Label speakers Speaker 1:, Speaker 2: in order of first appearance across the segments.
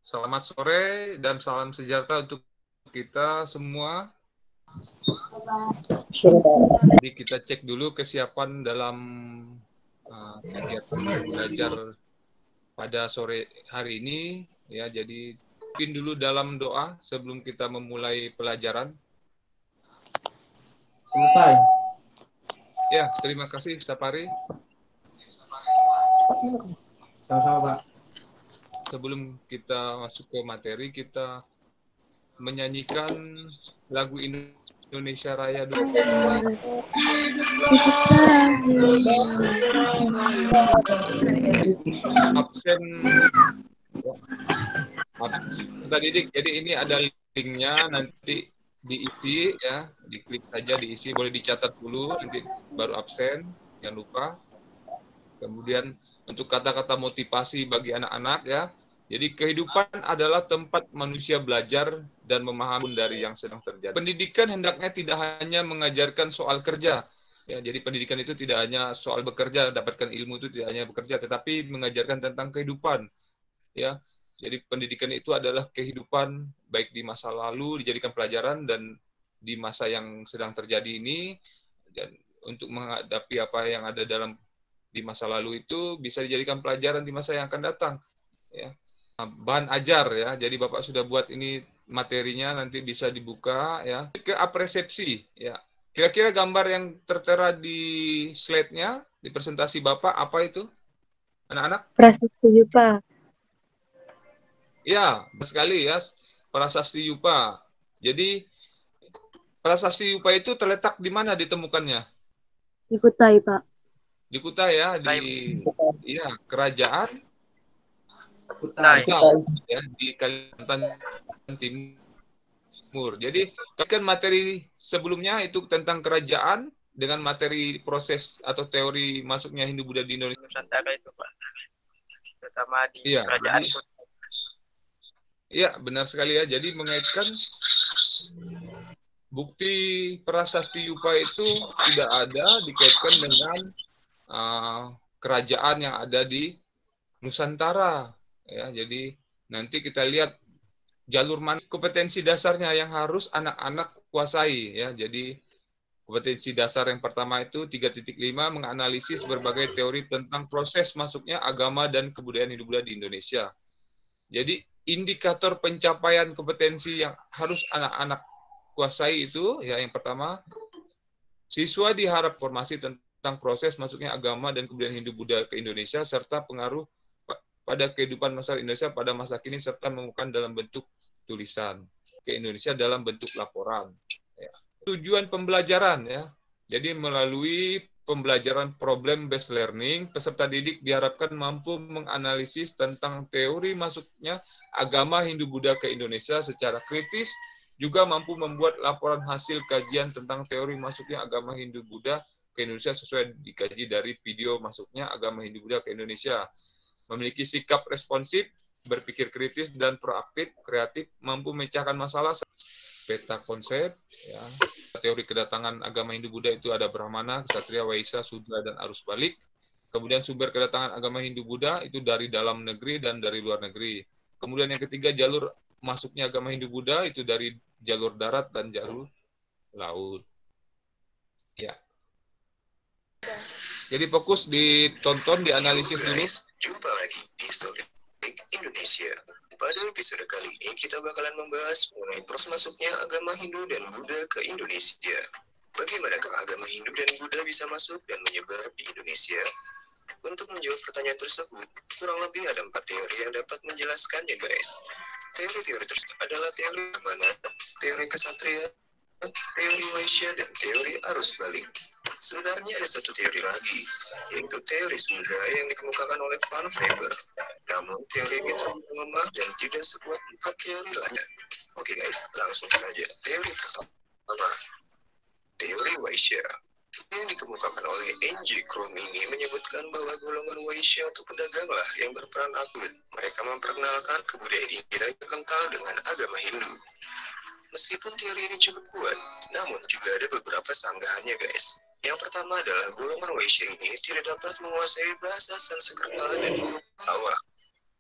Speaker 1: Selamat sore dan salam sejahtera untuk kita semua. Jadi kita cek dulu kesiapan dalam kegiatan belajar pada sore hari ini. Ya, jadi pimpin dulu dalam doa sebelum kita memulai pelajaran.
Speaker 2: Selesai.
Speaker 1: Ya, terima kasih Sapari.
Speaker 2: Sama-sama, Pak.
Speaker 1: Sebelum kita masuk ke materi, kita menyanyikan lagu Indonesia Raya dulu. Absen Didik. Jadi ini ada linknya, nanti diisi ya, diklik saja diisi, boleh dicatat dulu, nanti baru absen, jangan lupa. Kemudian untuk kata-kata motivasi bagi anak-anak ya. Jadi kehidupan adalah tempat manusia belajar dan memahami dari yang sedang terjadi. Pendidikan hendaknya tidak hanya mengajarkan soal kerja. Ya, jadi pendidikan itu tidak hanya soal bekerja, dapatkan ilmu itu tidak hanya bekerja, tetapi mengajarkan tentang kehidupan. Ya, jadi pendidikan itu adalah kehidupan baik di masa lalu dijadikan pelajaran dan di masa yang sedang terjadi ini, dan untuk menghadapi apa yang ada dalam di masa lalu itu bisa dijadikan pelajaran di masa yang akan datang. Ya, bahan ajar ya. Jadi Bapak sudah buat ini materinya, nanti bisa dibuka ya. Ke apresepsi ya. Kira-kira gambar yang tertera di slide-nya di presentasi Bapak apa itu? Anak-anak?
Speaker 3: Prasasti Yupa.
Speaker 1: Ya, sekali ya, prasasti Yupa. Jadi prasasti Yupa itu terletak di mana ditemukannya?
Speaker 3: Di Kutai, Pak.
Speaker 1: Di Kutai ya, ya, kerajaan
Speaker 2: Kutai.
Speaker 1: ya, di Kalimantan Timur. Jadi kan materi sebelumnya itu tentang kerajaan dengan materi proses atau teori masuknya Hindu-Buddha di Indonesia.
Speaker 4: Nusantara itu, Pak. Terutama di
Speaker 1: Iya,
Speaker 4: kerajaan.
Speaker 1: Iya, benar sekali ya. Jadi mengaitkan bukti prasasti Yupa itu tidak ada dikaitkan dengan kerajaan yang ada di Nusantara. Ya, jadi nanti kita lihat jalur mana kompetensi dasarnya yang harus anak-anak kuasai. Ya, jadi kompetensi dasar yang pertama itu 3.5 menganalisis berbagai teori tentang proses masuknya agama dan kebudayaan Hindu-Buddha di Indonesia. Jadi indikator pencapaian kompetensi yang harus anak-anak kuasai itu ya, yang pertama, siswa diharap formasi tentang proses masuknya agama dan kebudayaan Hindu-Buddha ke Indonesia serta pengaruh pada kehidupan masyarakat Indonesia pada masa kini serta menemukan dalam bentuk tulisan ke Indonesia dalam bentuk laporan. Ya. Tujuan pembelajaran ya. Jadi melalui pembelajaran problem based learning, peserta didik diharapkan mampu menganalisis tentang teori masuknya agama Hindu-Buddha ke Indonesia secara kritis, juga mampu membuat laporan hasil kajian tentang teori masuknya agama Hindu-Buddha ke Indonesia sesuai dikaji dari video masuknya agama Hindu-Buddha ke Indonesia. Memiliki sikap responsif, berpikir kritis dan proaktif, kreatif, mampu memecahkan masalah. Peta konsep, ya. Teori kedatangan agama Hindu-Buddha itu ada Brahmana, Ksatria, Waisya, Sudra, dan arus balik. Kemudian sumber kedatangan agama Hindu-Buddha itu dari dalam negeri dan dari luar negeri. Kemudian yang ketiga, jalur masuknya agama Hindu-Buddha itu dari jalur darat dan jalur laut. Ya. Jadi fokus ditonton, dianalisis dulu.
Speaker 5: Jumpa lagi di Story Indonesia. Pada episode kali ini kita bakalan membahas mengenai proses masuknya agama Hindu dan Buddha ke Indonesia. Bagaimanakah agama Hindu dan Buddha bisa masuk dan menyebar di Indonesia? Untuk menjawab pertanyaan tersebut, kurang lebih ada 4 teori yang dapat menjelaskannya, guys. Teori-teori tersebut adalah teori mana? Teori Ksatria, teori Waisya, dan teori arus balik. Sebenarnya ada satu teori lagi, yaitu teori Sudra yang dikemukakan oleh Van Weber. Namun teori ini terlalu lemah dan tidak sekuat 4 teori lainnya. Oke guys, langsung saja. Teori pertama, teori Waisya. Yang dikemukakan oleh N.J. Krom ini menyebutkan bahwa golongan Waisya atau pedaganglah yang berperan aktif. Mereka memperkenalkan kebudayaan India yang kental dengan agama Hindu. Meskipun teori ini cukup kuat, namun juga ada beberapa sanggahannya, guys. Yang pertama adalah golongan Waisya ini tidak dapat menguasai bahasa Sanskerta dan huruf awak.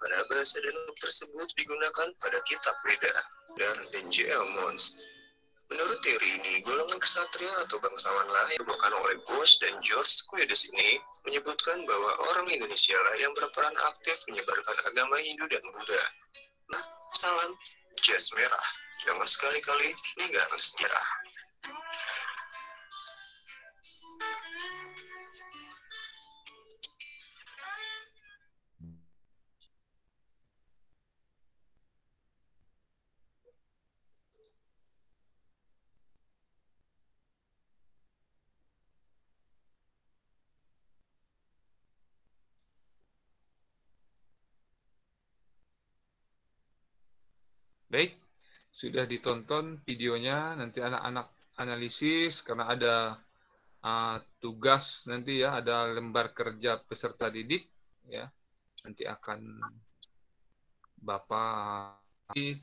Speaker 5: mana bahasa dan tersebut digunakan pada kitab Weda, dan J.L. Mons. Menurut teori ini, golongan kesatria atau bangsawan lain ditemukan oleh Bosch dan George Quedes ini menyebutkan bahwa orang Indonesia lah yang berperan aktif menyebarkan agama Hindu dan Buddha. Nah, salam jas merah. Jangan sekali-kali meninggalkan sejarah.
Speaker 1: Baik, sudah ditonton videonya, nanti anak-anak analisis karena ada tugas nanti ya, ada lembar kerja peserta didik ya. Nanti akan Bapak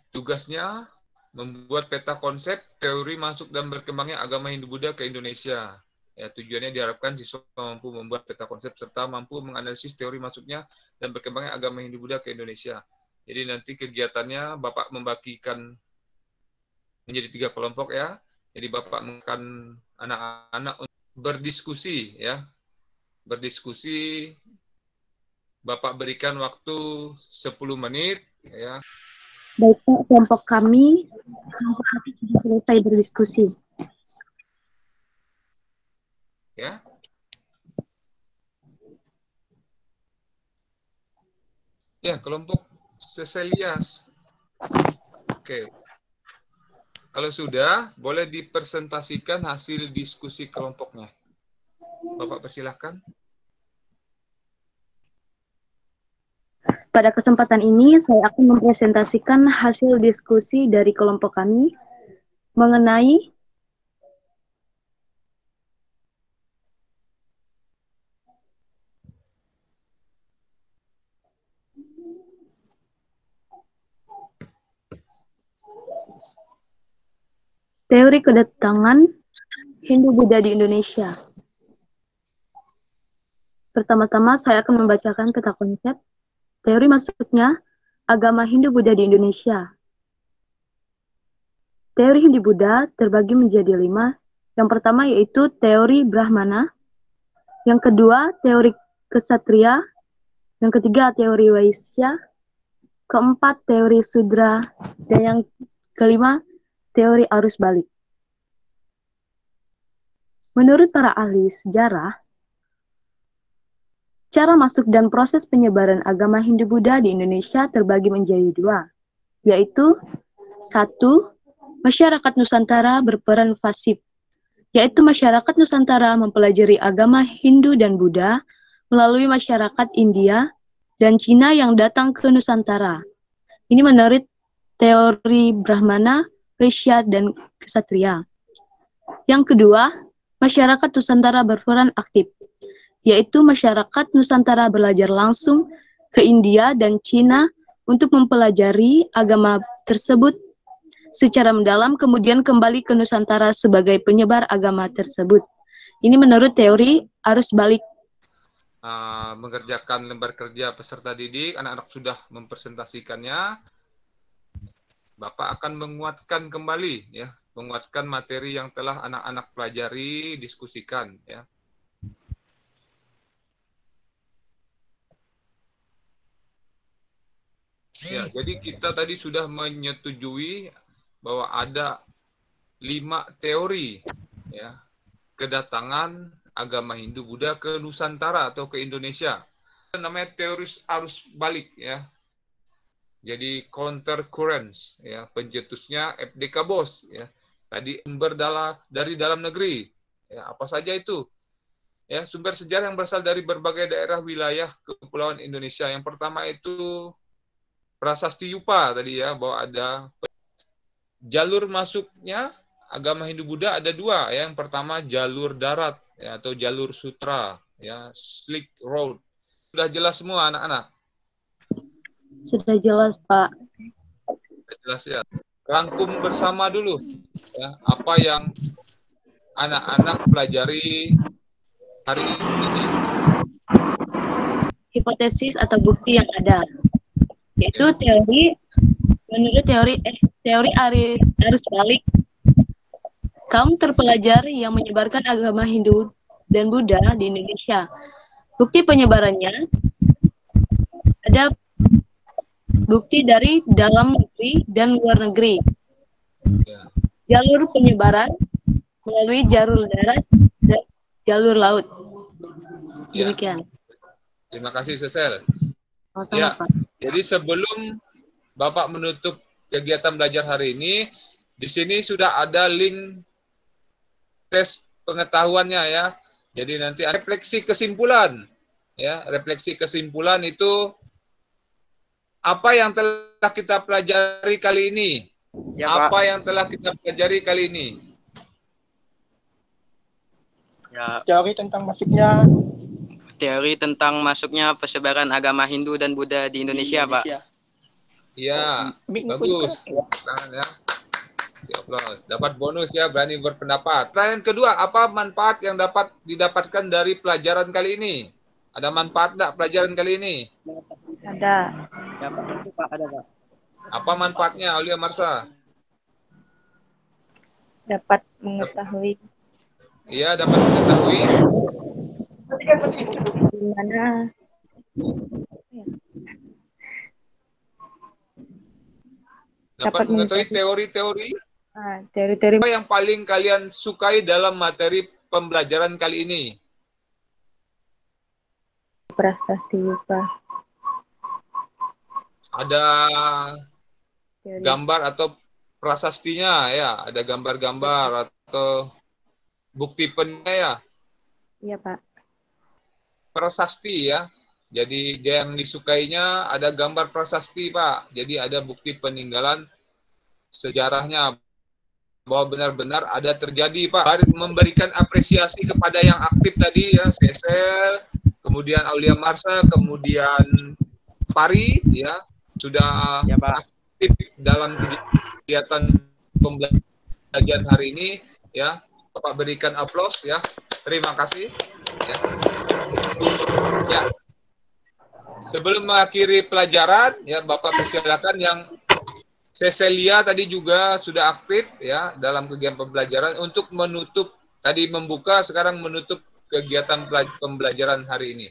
Speaker 1: tugasnya membuat peta konsep teori masuk dan berkembangnya agama Hindu Buddha ke Indonesia. Ya, tujuannya diharapkan siswa mampu membuat peta konsep serta mampu menganalisis teori masuknya dan berkembangnya agama Hindu Buddha ke Indonesia. Jadi nanti kegiatannya Bapak membagikan menjadi 3 kelompok ya. Jadi Bapak akan anak-anak berdiskusi ya. Berdiskusi, Bapak berikan waktu 10 menit ya.
Speaker 3: Baik Pak, kelompok kami sudah selesai berdiskusi.
Speaker 1: Ya. Ya, kelompok Cecilias. Oke. Kalau sudah, boleh dipresentasikan hasil diskusi kelompoknya. Bapak persilahkan.
Speaker 3: Pada kesempatan ini, saya akan mempresentasikan hasil diskusi dari kelompok kami mengenai teori kedatangan Hindu-Buddha di Indonesia. Pertama-tama saya akan membacakan peta konsep teori masuknya agama Hindu-Buddha di Indonesia. Teori Hindu-Buddha terbagi menjadi 5. Yang pertama yaitu teori Brahmana. Yang kedua teori Ksatria. Yang ketiga teori Waisya. Keempat teori Sudra. Dan yang kelima teori arus balik. Menurut para ahli sejarah, cara masuk dan proses penyebaran agama Hindu-Buddha di Indonesia terbagi menjadi 2, yaitu 1. Masyarakat Nusantara berperan pasif, yaitu masyarakat Nusantara mempelajari agama Hindu dan Buddha melalui masyarakat India dan Cina yang datang ke Nusantara. Ini menurut teori Brahmana, Vaishya, dan Ksatria. Yang kedua, masyarakat Nusantara berperan aktif, yaitu masyarakat Nusantara belajar langsung ke India dan Cina untuk mempelajari agama tersebut secara mendalam, kemudian kembali ke Nusantara sebagai penyebar agama tersebut. Ini menurut teori arus balik.
Speaker 1: Mengerjakan lembar kerja peserta didik, anak-anak sudah mempresentasikannya. Bapak akan menguatkan kembali ya, menguatkan materi yang telah anak-anak pelajari, diskusikan ya. Ya, jadi kita tadi sudah menyetujui bahwa ada 5 teori ya, kedatangan agama Hindu Buddha ke Nusantara atau ke Indonesia. Namanya teori arus balik ya. Jadi counter currents ya, pencetusnya FDK Bos ya. Tadi sumber dari dalam negeri. Ya, apa saja itu? Ya, sumber sejarah yang berasal dari berbagai daerah wilayah kepulauan Indonesia. Yang pertama itu Prasasti Yupa tadi ya, bahwa ada jalur masuknya agama Hindu-Buddha ada 2 ya. Yang pertama jalur darat ya, atau jalur sutra ya, Silk Road. Sudah jelas semua anak-anak?
Speaker 3: Sudah jelas, Pak.
Speaker 1: Sudah jelas ya. Rangkum bersama dulu ya, apa yang anak-anak pelajari hari ini.
Speaker 3: Hipotesis atau bukti yang ada. yaitu menurut teori arus balik kaum terpelajar yang menyebarkan agama Hindu dan Buddha di Indonesia. Bukti penyebarannya ada bukti dari dalam negeri dan luar negeri. Jalur penyebaran melalui jalur darat dan jalur laut. Demikian.
Speaker 1: Terima kasih, Sesel.
Speaker 3: Sama-sama,
Speaker 1: Ya,
Speaker 3: Pak.
Speaker 1: jadi sebelum Bapak menutup kegiatan belajar hari ini, di sini sudah ada link tes pengetahuannya ya. Jadi nanti ada refleksi kesimpulan. Ya, refleksi kesimpulan itu apa yang telah kita pelajari kali ini?
Speaker 4: Ya,
Speaker 1: Apa
Speaker 4: Pak.
Speaker 1: yang telah kita pelajari kali ini?
Speaker 4: Ya,
Speaker 2: Teori tentang masuknya
Speaker 4: teori tentang masuknya persebaran agama Hindu dan Buddha di Indonesia, Pak.
Speaker 1: Ya, bagus. Tangan ya. Aplaus. Dapat bonus ya, berani berpendapat. Pertanyaan kedua, apa manfaat yang dapat didapatkan dari pelajaran kali ini? Ada manfaat enggak pelajaran kali ini?
Speaker 3: Ada.
Speaker 4: Ya, Pak. Ada, Pak.
Speaker 1: Apa manfaatnya, Aulia Marsa?
Speaker 3: Dapat mengetahui
Speaker 1: Iya, dapat mengetahui
Speaker 3: di mana
Speaker 1: dapat mengetahui teori-teori
Speaker 3: teori-teori
Speaker 1: apa yang paling kalian sukai dalam materi pembelajaran kali ini.
Speaker 3: prasasti Pak.
Speaker 1: Ada
Speaker 3: Teori.
Speaker 1: gambar atau prasastinya ya, ada gambar-gambar atau bukti pennya ya.
Speaker 3: Iya, Pak.
Speaker 1: Prasasti ya. Jadi yang disukainya ada gambar prasasti, Pak. Jadi ada bukti peninggalan sejarahnya bahwa benar-benar ada terjadi, Pak. Memberikan apresiasi kepada yang aktif tadi ya, Sesel, kemudian Aulia Marsa, kemudian Pari ya, sudah
Speaker 4: Ya, Pak.
Speaker 1: aktif dalam kegiatan pembelajaran hari ini ya. Bapak berikan aplaus ya. Terima kasih. Ya. Sebelum mengakhiri pelajaran, ya Bapak persilakan yang Cecilia tadi juga sudah aktif ya dalam kegiatan pembelajaran untuk menutup tadi membuka sekarang menutup kegiatan pembelajaran hari ini.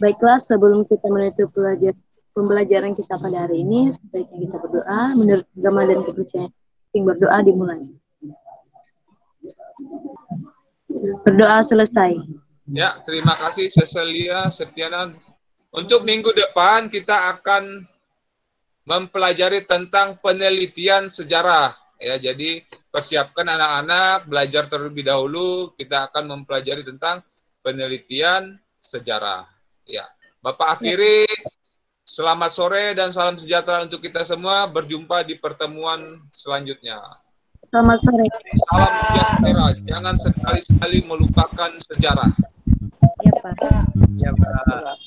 Speaker 3: Baiklah, sebelum kita menutup pembelajaran kita pada hari ini, sebaiknya kita berdoa menurut agama dan kepercayaan. Berdoa dimulai. Berdoa selesai.
Speaker 1: Ya, terima kasih Cecilia Septiana. Untuk minggu depan kita akan mempelajari tentang penelitian sejarah. Ya, jadi persiapkan anak-anak belajar terlebih dahulu. Kita akan mempelajari tentang penelitian sejarah. Ya, Bapak akhiri. Selamat sore dan salam sejahtera untuk kita semua. Berjumpa di pertemuan selanjutnya.
Speaker 3: Selamat sore.
Speaker 1: Salam sejahtera. Jangan sekali-sekali melupakan sejarah.
Speaker 3: Ya, Pak.
Speaker 4: Ya, Pak.